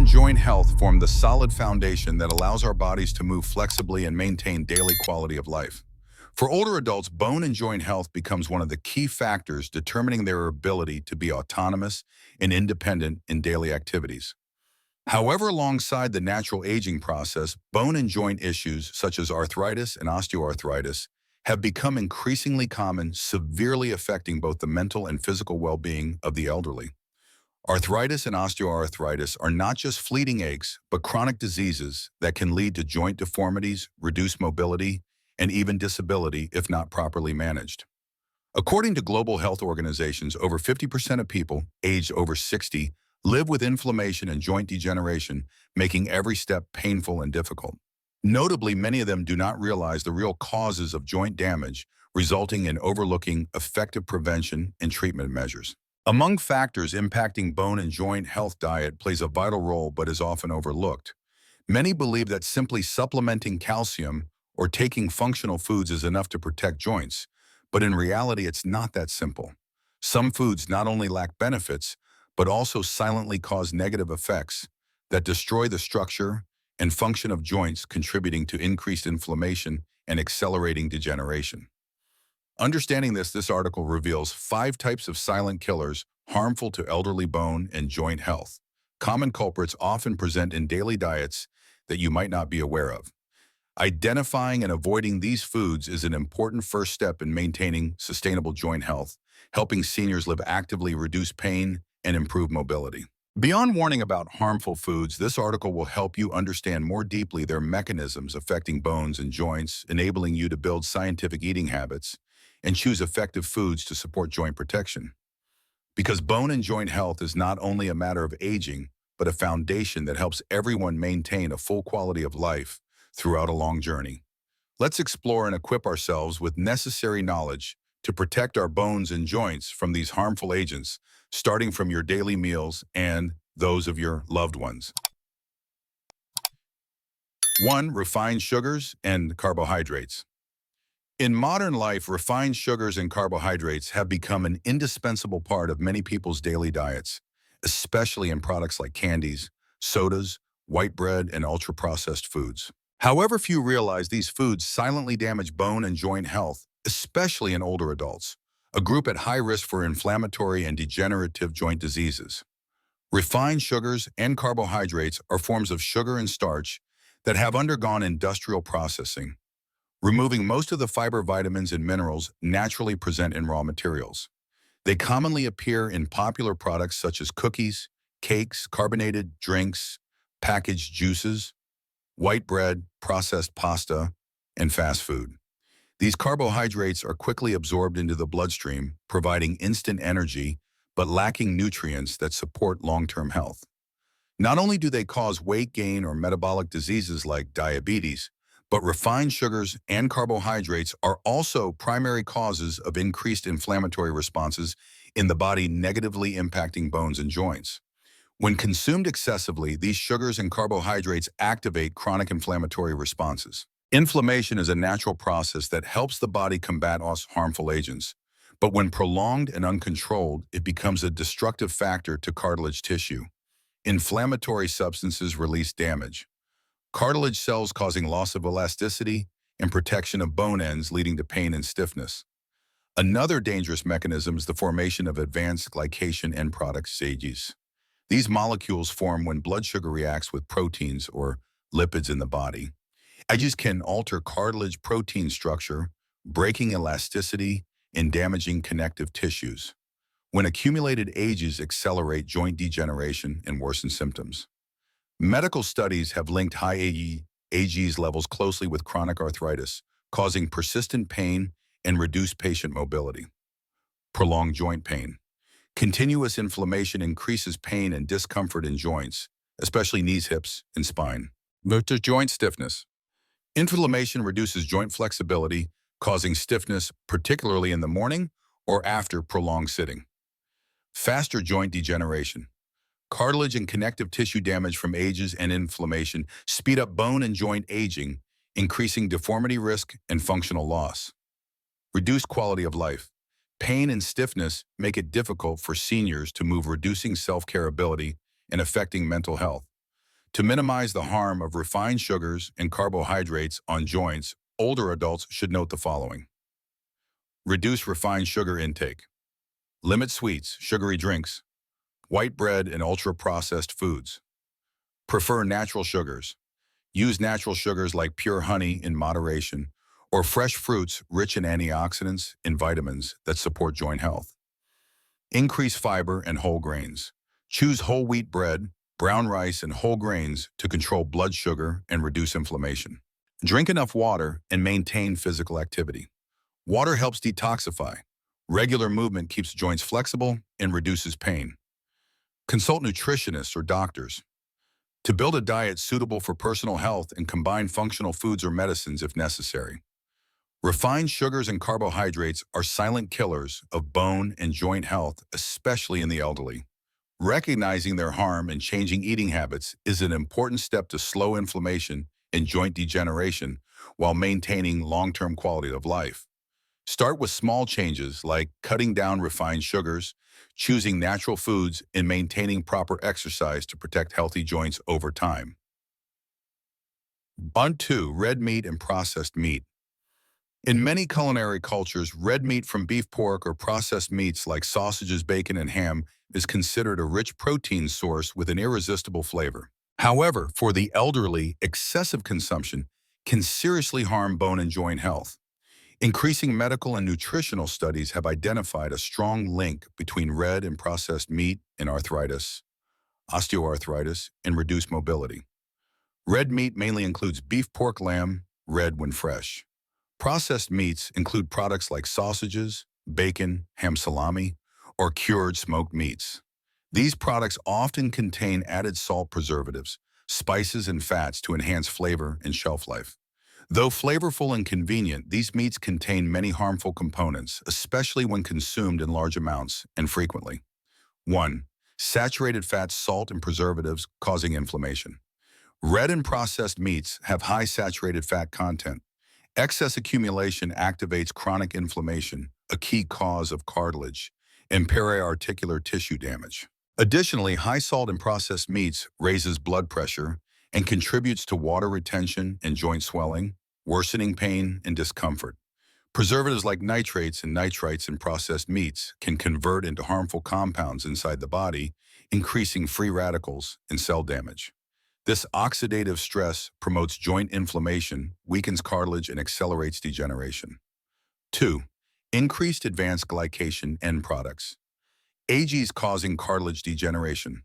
and joint health form the solid foundation that allows our bodies to move flexibly and maintain daily quality of life. For older adults, bone and joint health becomes one of the key factors determining their ability to be autonomous and independent in daily activities. However, alongside the natural aging process, bone and joint issues such as arthritis and osteoarthritis have become increasingly common, severely affecting both the mental and physical well-being of the elderly. Arthritis and osteoarthritis are not just fleeting aches, but chronic diseases that can lead to joint deformities, reduced mobility, and even disability if not properly managed. According to global health organizations, over 50% of people aged over 60 live with inflammation and joint degeneration, making every step painful and difficult. Notably, many of them do not realize the real causes of joint damage, resulting in overlooking effective prevention and treatment measures. Among factors impacting bone and joint health, diet plays a vital role but is often overlooked. Many believe that simply supplementing calcium or taking functional foods is enough to protect joints, but in reality, it's not that simple. Some foods not only lack benefits, but also silently cause negative effects that destroy the structure and function of joints, contributing to increased inflammation and accelerating degeneration. Understanding this article reveals 5 types of silent killers harmful to elderly bone and joint health. Common culprits often present in daily diets that you might not be aware of. Identifying and avoiding these foods is an important first step in maintaining sustainable joint health, helping seniors live actively, reduce pain, and improve mobility. Beyond warning about harmful foods, this article will help you understand more deeply their mechanisms affecting bones and joints, enabling you to build scientific eating habits and choose effective foods to support joint protection. Because bone and joint health is not only a matter of aging, but a foundation that helps everyone maintain a full quality of life throughout a long journey. Let's explore and equip ourselves with necessary knowledge to protect our bones and joints from these harmful agents, starting from your daily meals and those of your loved ones. 1. Refined sugars and carbohydrates. In modern life, refined sugars and carbohydrates have become an indispensable part of many people's daily diets, especially in products like candies, sodas, white bread, and ultra-processed foods. However, few realize these foods silently damage bone and joint health, especially in older adults, a group at high risk for inflammatory and degenerative joint diseases. Refined sugars and carbohydrates are forms of sugar and starch that have undergone industrial processing, removing most of the fiber, vitamins, and minerals naturally present in raw materials. They commonly appear in popular products such as cookies, cakes, carbonated drinks, packaged juices, white bread, processed pasta, and fast food. These carbohydrates are quickly absorbed into the bloodstream, providing instant energy, but lacking nutrients that support long-term health. Not only do they cause weight gain or metabolic diseases like diabetes, but refined sugars and carbohydrates are also primary causes of increased inflammatory responses in the body, negatively impacting bones and joints. When consumed excessively, these sugars and carbohydrates activate chronic inflammatory responses. Inflammation is a natural process that helps the body combat harmful agents, but when prolonged and uncontrolled, it becomes a destructive factor to cartilage tissue. Inflammatory substances release damage cartilage cells, causing loss of elasticity and protection of bone ends, leading to pain and stiffness. Another dangerous mechanism is the formation of advanced glycation end products, AGEs. These molecules form when blood sugar reacts with proteins or lipids in the body. AGEs can alter cartilage protein structure, breaking elasticity and damaging connective tissues. When accumulated, AGEs accelerate joint degeneration and worsen symptoms. Medical studies have linked high AGEs levels closely with chronic arthritis, causing persistent pain and reduced patient mobility. Prolonged joint pain. Continuous inflammation increases pain and discomfort in joints, especially knees, hips, and spine. Move to joint stiffness. Inflammation reduces joint flexibility, causing stiffness, particularly in the morning or after prolonged sitting. Faster joint degeneration. Cartilage and connective tissue damage from AGEs and inflammation speed up bone and joint aging, increasing deformity risk and functional loss. Reduced quality of life. Pain and stiffness make it difficult for seniors to move, reducing self-care ability and affecting mental health. To minimize the harm of refined sugars and carbohydrates on joints, older adults should note the following. Reduce refined sugar intake. Limit sweets, sugary drinks, white bread, and ultra-processed foods. Prefer natural sugars. Use natural sugars like pure honey in moderation, or fresh fruits rich in antioxidants and vitamins that support joint health. Increase fiber and whole grains. Choose whole wheat bread, brown rice, and whole grains to control blood sugar and reduce inflammation. Drink enough water and maintain physical activity. Water helps detoxify. Regular movement keeps joints flexible and reduces pain. Consult nutritionists or doctors to build a diet suitable for personal health and combine functional foods or medicines if necessary. Refined sugars and carbohydrates are silent killers of bone and joint health, especially in the elderly. Recognizing their harm and changing eating habits is an important step to slow inflammation and joint degeneration while maintaining long-term quality of life. Start with small changes like cutting down refined sugars, choosing natural foods, and maintaining proper exercise to protect healthy joints over time. 2. Red meat and processed meat. In many culinary cultures, red meat from beef, pork, or processed meats like sausages, bacon, and ham is considered a rich protein source with an irresistible flavor. However, for the elderly, excessive consumption can seriously harm bone and joint health. Increasing medical and nutritional studies have identified a strong link between red and processed meat and arthritis, osteoarthritis, and reduced mobility. Red meat mainly includes beef, pork, lamb, red when fresh. Processed meats include products like sausages, bacon, ham salami, or cured smoked meats. These products often contain added salt preservatives, spices, and fats to enhance flavor and shelf life. Though flavorful and convenient, these meats contain many harmful components, especially when consumed in large amounts and frequently. 1. Saturated fats, salt, and preservatives causing inflammation. Red and processed meats have high saturated fat content. Excess accumulation activates chronic inflammation, a key cause of cartilage and periarticular tissue damage. Additionally, high salt in processed meats raises blood pressure and contributes to water retention and joint swelling, worsening pain and discomfort. Preservatives like nitrates and nitrites in processed meats can convert into harmful compounds inside the body, increasing free radicals and cell damage. This oxidative stress promotes joint inflammation, weakens cartilage, and accelerates degeneration. 2. Increased advanced glycation end products. AGs causing cartilage degeneration.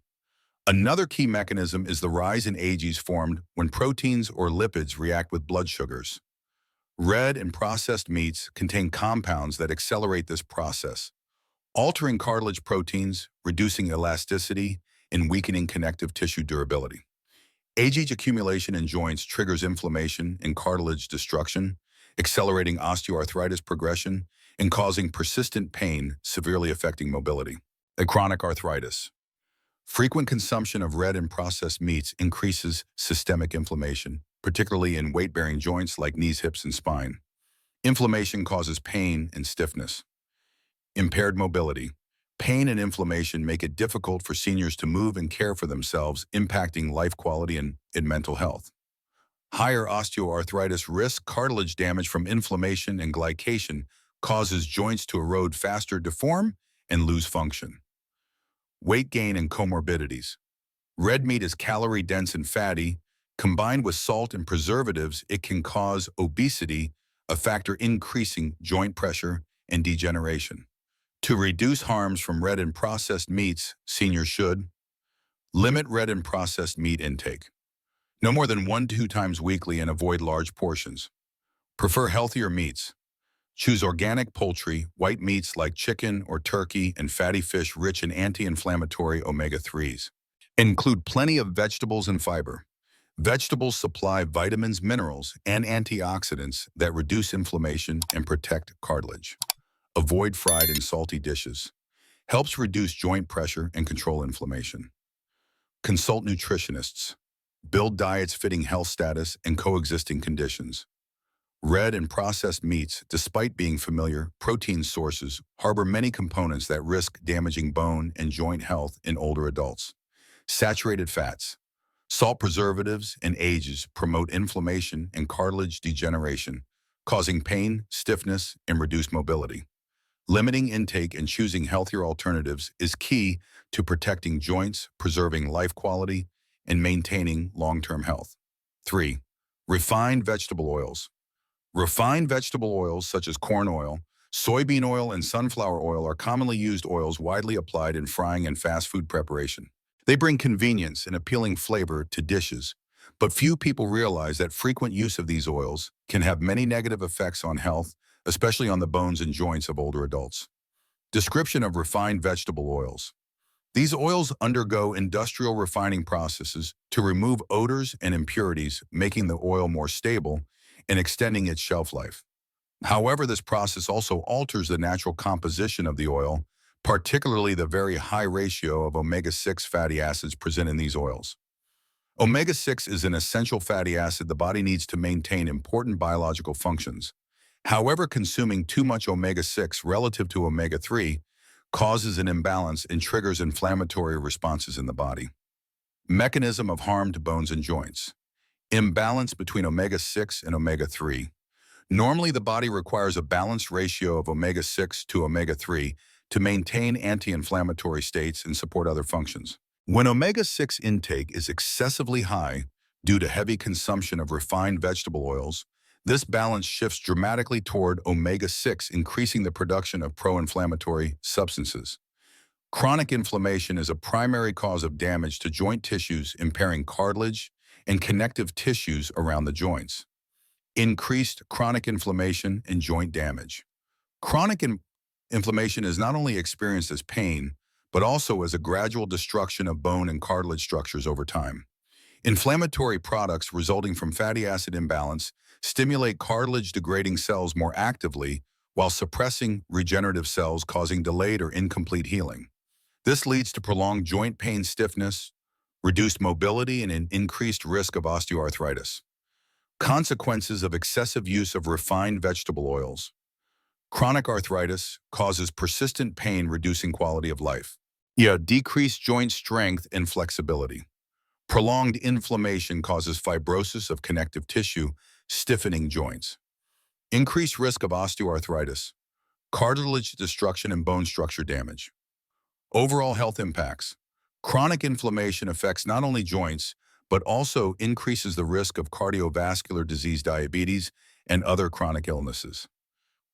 Another key mechanism is the rise in AGs formed when proteins or lipids react with blood sugars. Red and processed meats contain compounds that accelerate this process, altering cartilage proteins, reducing elasticity, and weakening connective tissue durability. AG accumulation in joints triggers inflammation and cartilage destruction, accelerating osteoarthritis progression and causing persistent pain, severely affecting mobility. Chronic arthritis. Frequent consumption of red and processed meats increases systemic inflammation, particularly in weight-bearing joints like knees, hips, and spine. Inflammation causes pain and stiffness. Impaired mobility. Pain and inflammation make it difficult for seniors to move and care for themselves, impacting life quality and mental health. Higher osteoarthritis risk. Cartilage damage from inflammation and glycation causes joints to erode faster, deform, and lose function. Weight gain and comorbidities. Red meat is calorie-dense and fatty. Combined with salt and preservatives, it can cause obesity, a factor increasing joint pressure and degeneration. To reduce harms from red and processed meats, seniors should limit red and processed meat intake. No more than 1 to 2 times weekly and avoid large portions. Prefer healthier meats. Choose organic poultry, white meats like chicken or turkey, and fatty fish rich in anti-inflammatory omega-3s. Include plenty of vegetables and fiber. Vegetables supply vitamins, minerals, and antioxidants that reduce inflammation and protect cartilage. Avoid fried and salty dishes. Helps reduce joint pressure and control inflammation. Consult nutritionists. Build diets fitting health status and coexisting conditions. Red and processed meats, despite being familiar protein sources, harbor many components that risk damaging bone and joint health in older adults. Saturated fats. Salt preservatives and ages promote inflammation and cartilage degeneration, causing pain, stiffness, and reduced mobility. Limiting intake and choosing healthier alternatives is key to protecting joints, preserving life quality, and maintaining long-term health. 3. Refined vegetable oils. Refined vegetable oils such as corn oil, soybean oil, and sunflower oil are commonly used oils widely applied in frying and fast food preparation. They bring convenience and appealing flavor to dishes, but few people realize that frequent use of these oils can have many negative effects on health, especially on the bones and joints of older adults. Description of refined vegetable oils. These oils undergo industrial refining processes to remove odors and impurities, making the oil more stable and extending its shelf life. However, this process also alters the natural composition of the oil, particularly the very high ratio of omega-6 fatty acids present in these oils. Omega-6 is an essential fatty acid the body needs to maintain important biological functions. However, consuming too much omega-6 relative to omega-3 causes an imbalance and triggers inflammatory responses in the body. Mechanism of harm to bones and joints. Imbalance between omega-6 and omega-3. Normally, the body requires a balanced ratio of omega-6 to omega-3 to maintain anti-inflammatory states and support other functions. When omega-6 intake is excessively high due to heavy consumption of refined vegetable oils, this balance shifts dramatically toward omega-6, increasing the production of pro-inflammatory substances. Chronic inflammation is a primary cause of damage to joint tissues, impairing cartilage and connective tissues around the joints. Increased chronic inflammation and joint damage. Chronic inflammation is not only experienced as pain, but also as a gradual destruction of bone and cartilage structures over time. Inflammatory products resulting from fatty acid imbalance stimulate cartilage-degrading cells more actively while suppressing regenerative cells, causing delayed or incomplete healing. This leads to prolonged joint pain, stiffness, reduced mobility, and an increased risk of osteoarthritis. Consequences of excessive use of refined vegetable oils. Chronic arthritis causes persistent pain, reducing quality of life. Decreased joint strength and flexibility. Prolonged inflammation causes fibrosis of connective tissue, stiffening joints. Increased risk of osteoarthritis, cartilage destruction, and bone structure damage. Overall health impacts. Chronic inflammation affects not only joints, but also increases the risk of cardiovascular disease, diabetes, and other chronic illnesses.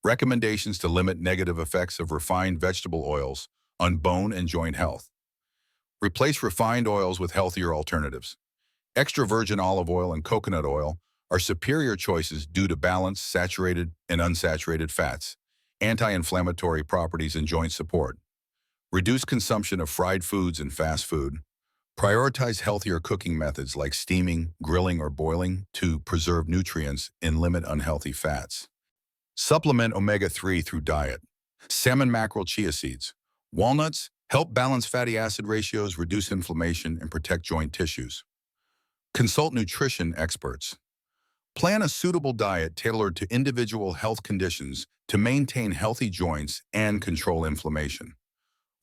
Recommendations to limit negative effects of refined vegetable oils on bone and joint health. Replace refined oils with healthier alternatives. Extra virgin olive oil and coconut oil are superior choices due to balanced saturated and unsaturated fats, anti-inflammatory properties, and joint support. Reduce consumption of fried foods and fast food. Prioritize healthier cooking methods like steaming, grilling, or boiling to preserve nutrients and limit unhealthy fats. Supplement omega-3 through diet. Salmon, mackerel, chia seeds, walnuts help balance fatty acid ratios, reduce inflammation, and protect joint tissues. Consult nutrition experts. Plan a suitable diet tailored to individual health conditions to maintain healthy joints and control inflammation.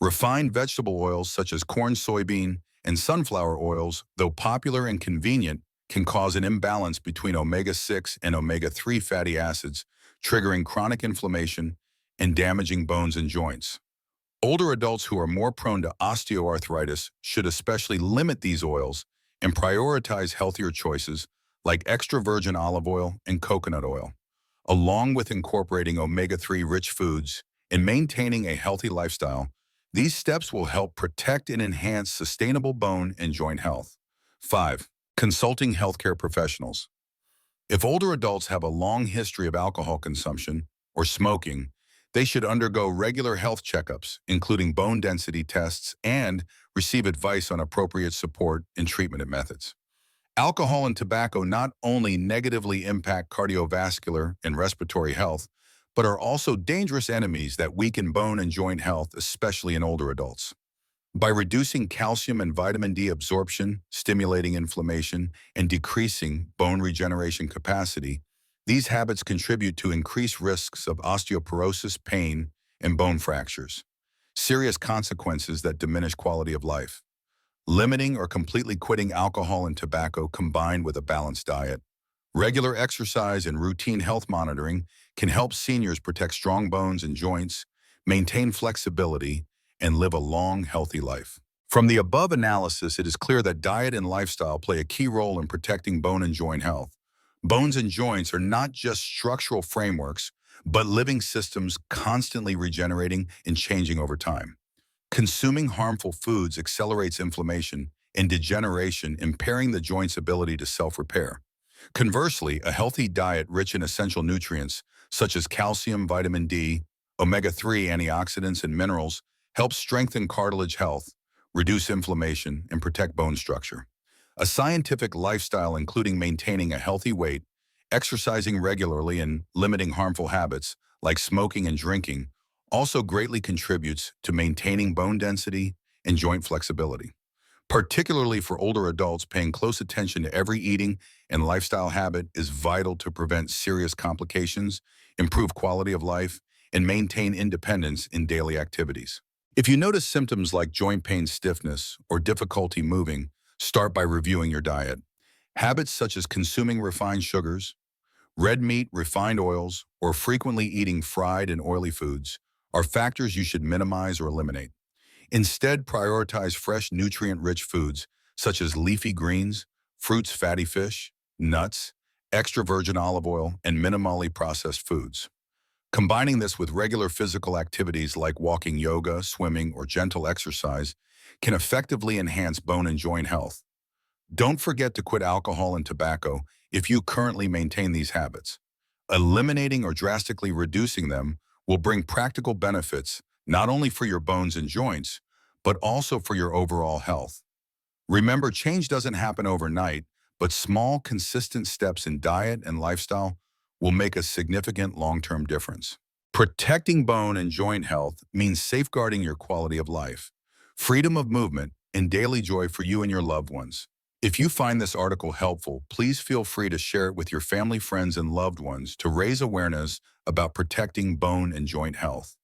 Refined vegetable oils such as corn, soybean, and sunflower oils, though popular and convenient, can cause an imbalance between omega-6 and omega-3 fatty acids, triggering chronic inflammation and damaging bones and joints. Older adults who are more prone to osteoarthritis should especially limit these oils and prioritize healthier choices like extra virgin olive oil and coconut oil, along with incorporating omega-3 rich foods and maintaining a healthy lifestyle. These steps will help protect and enhance sustainable bone and joint health. 5. Consulting healthcare professionals. If older adults have a long history of alcohol consumption or smoking, they should undergo regular health checkups, including bone density tests, and receive advice on appropriate support and treatment methods. Alcohol and tobacco not only negatively impact cardiovascular and respiratory health, but are also dangerous enemies that weaken bone and joint health, especially in older adults. By reducing calcium and vitamin D absorption, stimulating inflammation, and decreasing bone regeneration capacity, these habits contribute to increased risks of osteoporosis, pain, and bone fractures, serious consequences that diminish quality of life. limiting or completely quitting alcohol and tobacco combined with a balanced diet. Regular exercise and routine health monitoring can help seniors protect strong bones and joints, maintain flexibility, and live a long, healthy life. From the above analysis, it is clear that diet and lifestyle play a key role in protecting bone and joint health. Bones and joints are not just structural frameworks, but living systems constantly regenerating and changing over time. Consuming harmful foods accelerates inflammation and degeneration, impairing the joint's ability to self-repair. Conversely, a healthy diet rich in essential nutrients such as calcium, vitamin D, omega-3 antioxidants, and minerals helps strengthen cartilage health, reduce inflammation, and protect bone structure. A scientific lifestyle including maintaining a healthy weight, exercising regularly, and limiting harmful habits like smoking and drinking also greatly contributes to maintaining bone density and joint flexibility. Particularly for older adults, paying close attention to every eating and lifestyle habit is vital to prevent serious complications, improve quality of life, and maintain independence in daily activities. If you notice symptoms like joint pain, stiffness, or difficulty moving, start by reviewing your diet. Habits such as consuming refined sugars, red meat, refined oils, or frequently eating fried and oily foods are factors you should minimize or eliminate. Instead, prioritize fresh, nutrient-rich foods such as leafy greens, fruits, fatty fish, nuts, extra virgin olive oil, and minimally processed foods. Combining this with regular physical activities like walking, yoga, swimming, or gentle exercise can effectively enhance bone and joint health. Don't forget to quit alcohol and tobacco if you currently maintain these habits. Eliminating or drastically reducing them will bring practical benefits not only for your bones and joints, but also for your overall health. Remember, change doesn't happen overnight, but small, consistent steps in diet and lifestyle will make a significant long-term difference. Protecting bone and joint health means safeguarding your quality of life, freedom of movement, and daily joy for you and your loved ones. If you find this article helpful, please feel free to share it with your family, friends, and loved ones to raise awareness about protecting bone and joint health.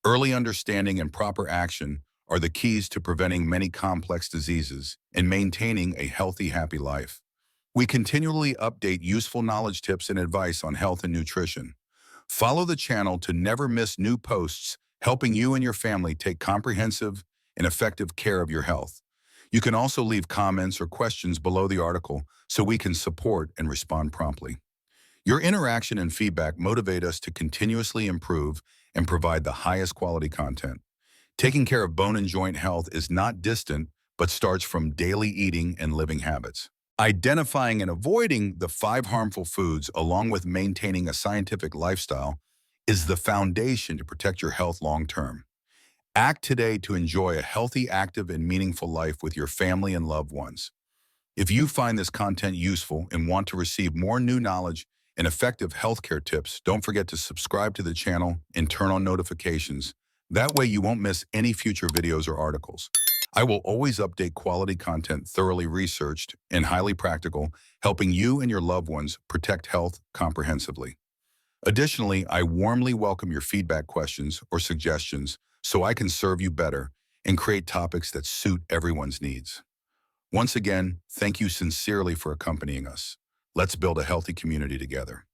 Early understanding and proper action are the keys to preventing many complex diseases and maintaining a healthy, happy life. We continually update useful knowledge, tips, and advice on health and nutrition. Follow the channel to never miss new posts, helping you and your family take comprehensive and effective care of your health. You can also leave comments or questions below the article so we can support and respond promptly. Your interaction and feedback motivate us to continuously improve and provide the highest quality content. Taking care of bone and joint health is not distant, but starts from daily eating and living habits. Identifying and avoiding the 5 harmful foods, along with maintaining a scientific lifestyle, is the foundation to protect your health long term. Act today to enjoy a healthy, active, and meaningful life with your family and loved ones. If you find this content useful and want to receive more new knowledge and effective healthcare tips, don't forget to subscribe to the channel and turn on notifications. That way you won't miss any future videos or articles. I will always update quality content thoroughly researched and highly practical, helping you and your loved ones protect health comprehensively. Additionally, I warmly welcome your feedback, questions, or suggestions so I can serve you better and create topics that suit everyone's needs. Once again, thank you sincerely for accompanying us. Let's build a healthy community together.